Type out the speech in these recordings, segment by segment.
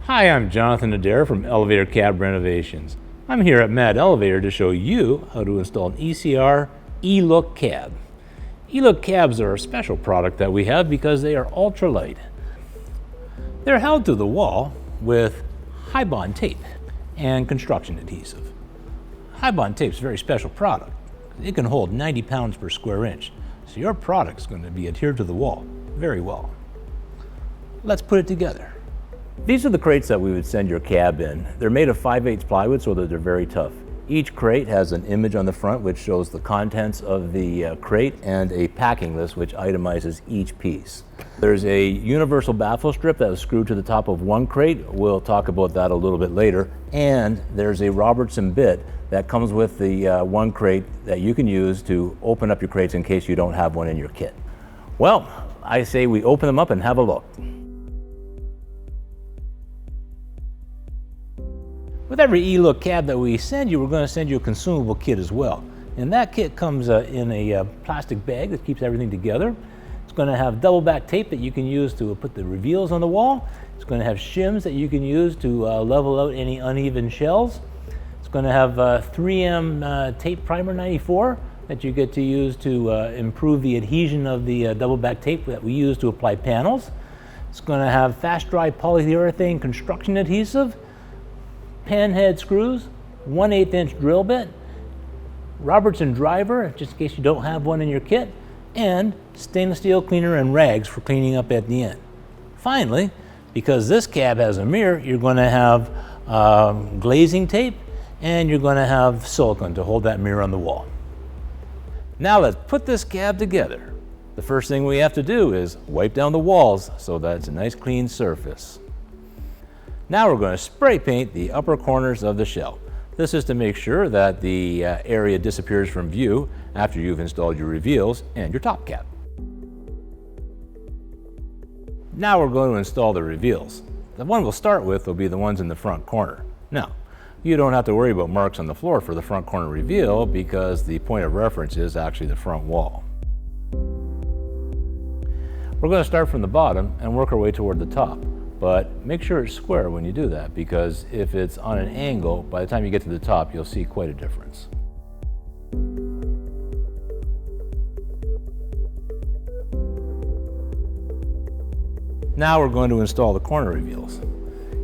Hi, I'm Jonathan Adair from Elevator Cab Renovations. I'm here at Mad Elevator to show you how to install an ECR E-Look cab. E-Look cabs are a special product that we have because they are ultralight. They're held to the wall with high-bond tape and construction adhesive. High-bond tape is a very special product. It can hold 90 pounds per square inch, so your product is going to be adhered to the wall very well. Let's put it together. These are the crates that we would send your cab in. They're made of 5/8 plywood so that they're very tough. Each crate has an image on the front which shows the contents of the crate and a packing list which itemizes each piece. There's a universal baffle strip that was screwed to the top of one crate. We'll talk about that a little bit later. And there's a Robertson bit that comes with the one crate that you can use to open up your crates in case you don't have one in your kit. Well, I say we open them up and have a look. With every E-Look cab that we send you, we're going to send you a consumable kit as well. And that kit comes in a plastic bag that keeps everything together. It's going to have double back tape that you can use to put the reveals on the wall. It's going to have shims that you can use to level out any uneven shells. It's going to have 3M tape primer 94 that you get to use to improve the adhesion of the double back tape that we use to apply panels. It's going to have fast dry polyurethane construction adhesive, pen head screws, 1/8 inch drill bit, Robertson driver, just in case you don't have one in your kit, and stainless steel cleaner and rags for cleaning up at the end. Finally, because this cab has a mirror, you're going to have glazing tape and you're going to have silicone to hold that mirror on the wall. Now let's put this cab together. The first thing we have to do is wipe down the walls so that it's a nice clean surface. Now we're going to spray paint the upper corners of the shell. This is to make sure that the area disappears from view after you've installed your reveals and your top cap. Now we're going to install the reveals. The one we'll start with will be the ones in the front corner. Now, you don't have to worry about marks on the floor for the front corner reveal because the point of reference is actually the front wall. We're going to start from the bottom and work our way toward the top. But make sure it's square when you do that, because if it's on an angle, by the time you get to the top, you'll see quite a difference. Now we're going to install the corner reveals.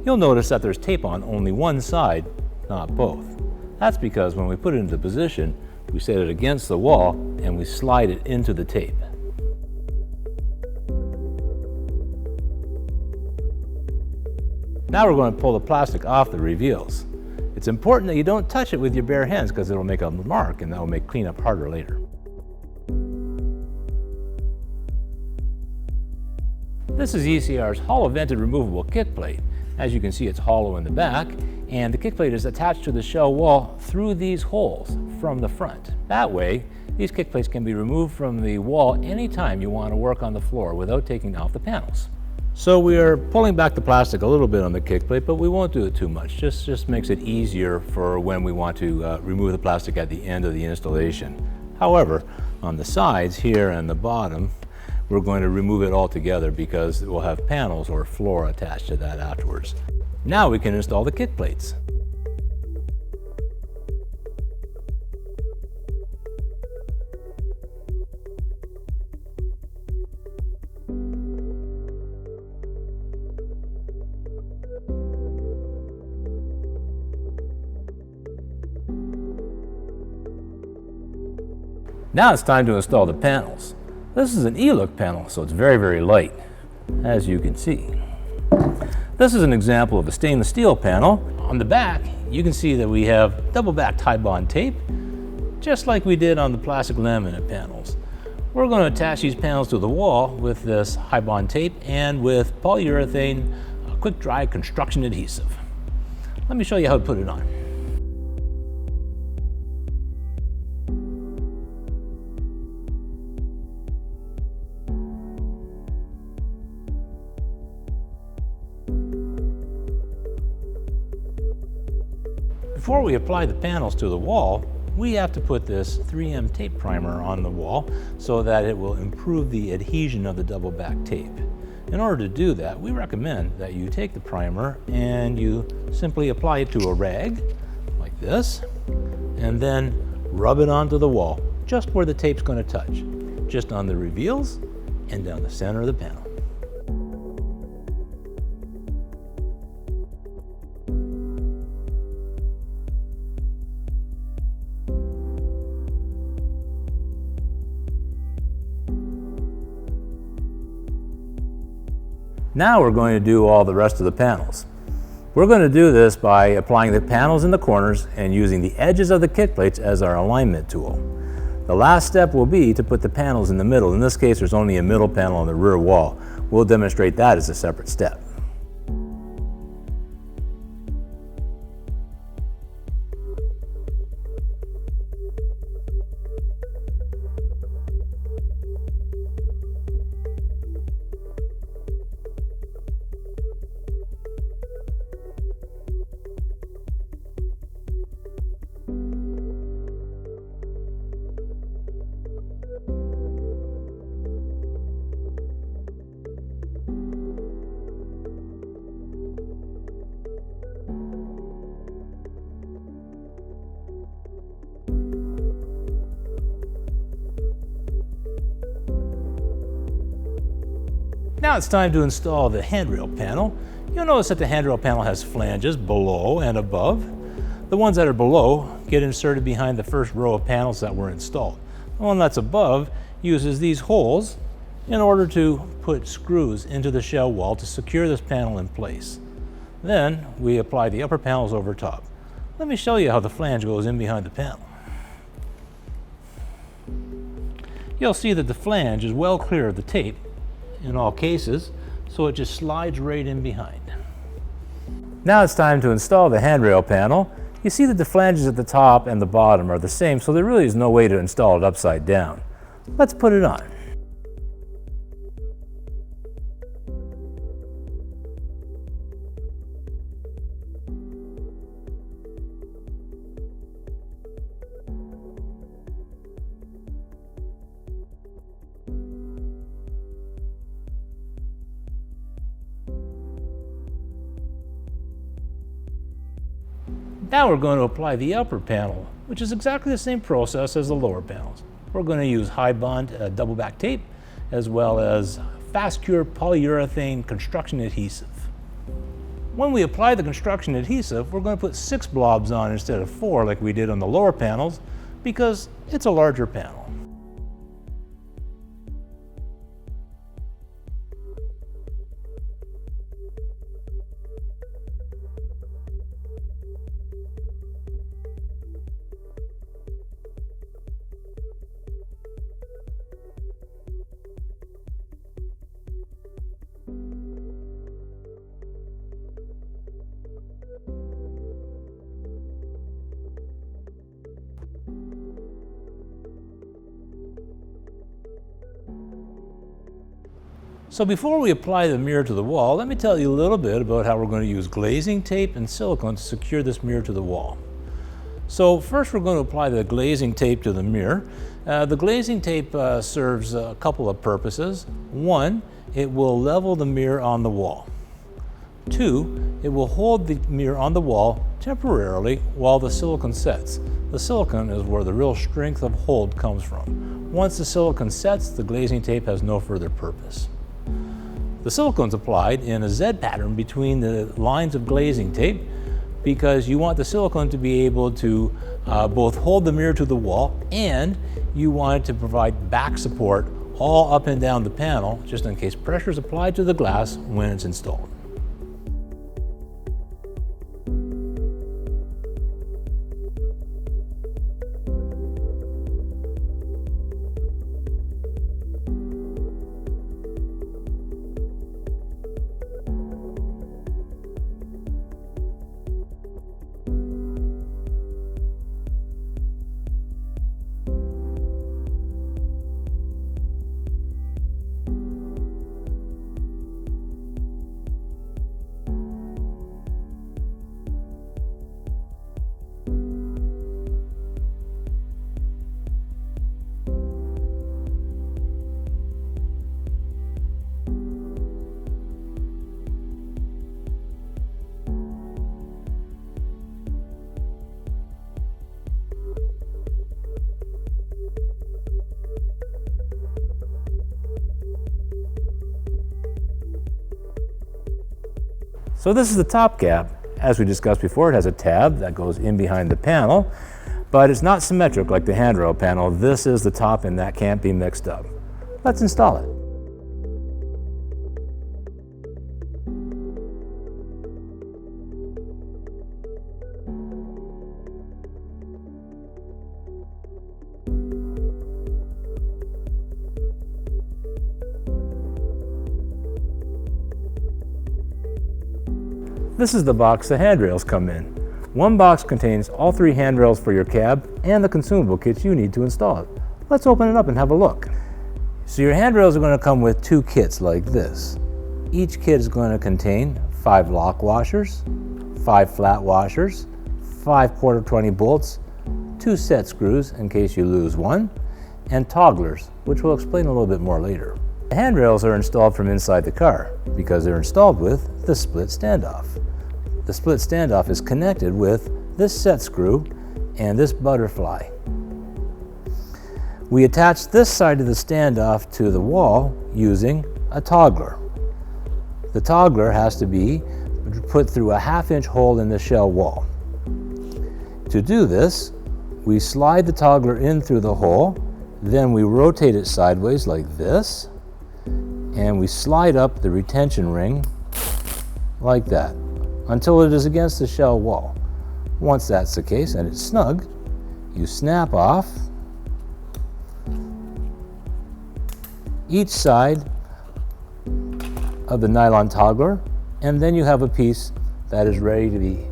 You'll notice that there's tape on only one side, not both. That's because when we put it into position, we set it against the wall and we slide it into the tape. Now we're going to pull the plastic off the reveals. It's important that you don't touch it with your bare hands because it'll make a mark and that will make cleanup harder later. This is ECR's hollow vented removable kick plate. As you can see, it's hollow in the back and the kick plate is attached to the shell wall through these holes from the front. That way, these kick plates can be removed from the wall anytime you want to work on the floor without taking off the panels. So we are pulling back the plastic a little bit on the kick plate, but we won't do it too much. Just makes it easier for when we want to remove the plastic at the end of the installation. However, on the sides here and the bottom, we're going to remove it all together because it will have panels or floor attached to that afterwards. Now we can install the kick plates. Now it's time to install the panels. This is an E-Look panel, so it's very, very light, as you can see. This is an example of a stainless steel panel. On the back, you can see that we have double-backed high-bond tape, just like we did on the plastic laminate panels. We're going to attach these panels to the wall with this high-bond tape and with polyurethane quick-dry construction adhesive. Let me show you how to put it on. Before we apply the panels to the wall, we have to put this 3M tape primer on the wall so that it will improve the adhesion of the double back tape. In order to do that, we recommend that you take the primer and you simply apply it to a rag like this, and then rub it onto the wall, just where the tape's going to touch, just on the reveals and down the center of the panel. Now we're going to do all the rest of the panels. We're going to do this by applying the panels in the corners and using the edges of the kick plates as our alignment tool. The last step will be to put the panels in the middle. In this case, there's only a middle panel on the rear wall. We'll demonstrate that as a separate step. Now it's time to install the handrail panel. You'll notice that the handrail panel has flanges below and above. The ones that are below get inserted behind the first row of panels that were installed. The one that's above uses these holes in order to put screws into the shell wall to secure this panel in place. Then we apply the upper panels over top. Let me show you how the flange goes in behind the panel. You'll see that the flange is well clear of the tape in all cases, so it just slides right in behind. Now it's time to install the handrail panel. You see that the flanges at the top and the bottom are the same, so there really is no way to install it upside down. Let's put it on. Now we're going to apply the upper panel, which is exactly the same process as the lower panels. We're going to use high bond double back tape as well as fast cure polyurethane construction adhesive. When we apply the construction adhesive, we're going to put 6 blobs on instead of 4 like we did on the lower panels because it's a larger panel. So before we apply the mirror to the wall, let me tell you a little bit about how we're going to use glazing tape and silicone to secure this mirror to the wall. So first we're going to apply the glazing tape to the mirror. The glazing tape serves a couple of purposes. One, it will level the mirror on the wall. 2, it will hold the mirror on the wall temporarily while the silicone sets. The silicone is where the real strength of hold comes from. Once the silicone sets, the glazing tape has no further purpose. The silicone's applied in a Z pattern between the lines of glazing tape because you want the silicone to be able to both hold the mirror to the wall and you want it to provide back support all up and down the panel just in case pressure is applied to the glass when it's installed. So this is the top cap. As we discussed before, it has a tab that goes in behind the panel, but it's not symmetric like the handrail panel. This is the top and that can't be mixed up. Let's install it. This is the box the handrails come in. One box contains all 3 handrails for your cab and the consumable kits you need to install it. Let's open it up and have a look. So your handrails are going to come with 2 kits like this. Each kit is going to contain 5 lock washers, 5 flat washers, 5 1/4-20 bolts, 2 set screws in case you lose one, and togglers, which we'll explain a little bit more later. The handrails are installed from inside the car because they're installed with the split standoff. The split standoff is connected with this set screw and this butterfly. We attach this side of the standoff to the wall using a toggler. The toggler has to be put through a 1/2 inch hole in the shell wall. To do this, we slide the toggler in through the hole, then we rotate it sideways like this, and we slide up the retention ring like that until it is against the shell wall. Once that's the case and it's snug, you snap off each side of the nylon toggler, and then you have a piece that is ready to be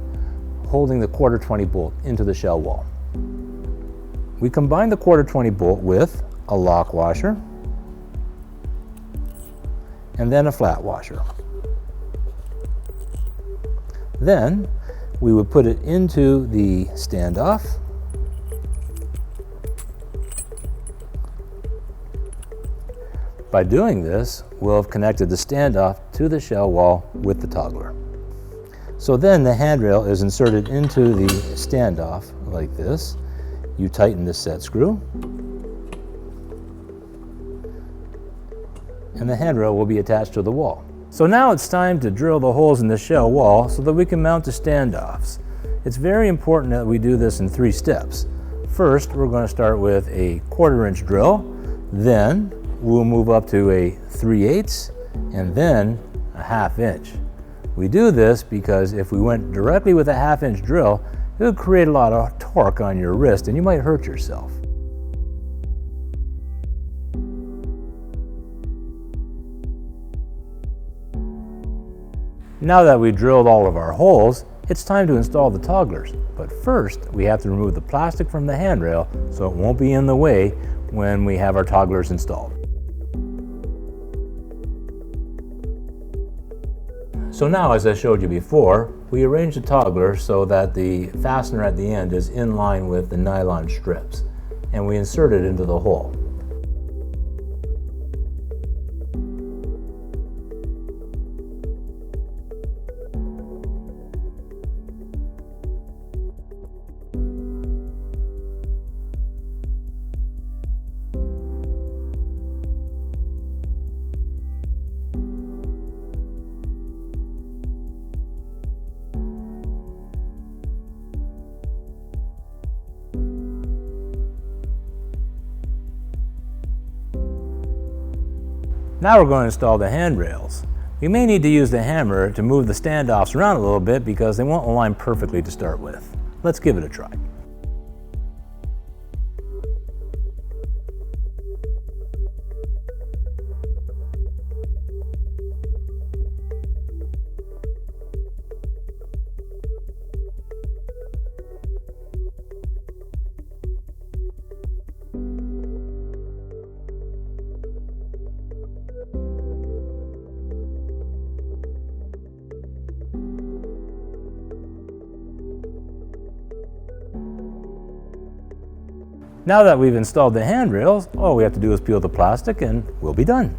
holding the 1/4-20 bolt into the shell wall. We combine the 1/4-20 bolt with a lock washer and then a flat washer. Then we would put it into the standoff. By doing this, we'll have connected the standoff to the shell wall with the toggler. So then the handrail is inserted into the standoff like this. You tighten the set screw, and the handrail will be attached to the wall. So now it's time to drill the holes in the shell wall so that we can mount the standoffs. It's very important that we do this in 3 steps. First, we're going to start with a 1/4 inch drill, then we'll move up to a 3/8, and then a 1/2 inch. We do this because if we went directly with a 1/2 inch drill, it would create a lot of torque on your wrist and you might hurt yourself. Now that we've drilled all of our holes, it's time to install the togglers. But first, we have to remove the plastic from the handrail so it won't be in the way when we have our togglers installed. So now, as I showed you before, we arrange the toggler so that the fastener at the end is in line with the nylon strips, and we insert it into the hole. Now we're going to install the handrails. You may need to use the hammer to move the standoffs around a little bit because they won't align perfectly to start with. Let's give it a try. Now that we've installed the handrails, all we have to do is peel the plastic and we'll be done.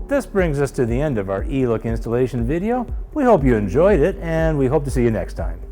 This brings us to the end of our e-Look installation video. We hope you enjoyed it, and we hope to see you next time.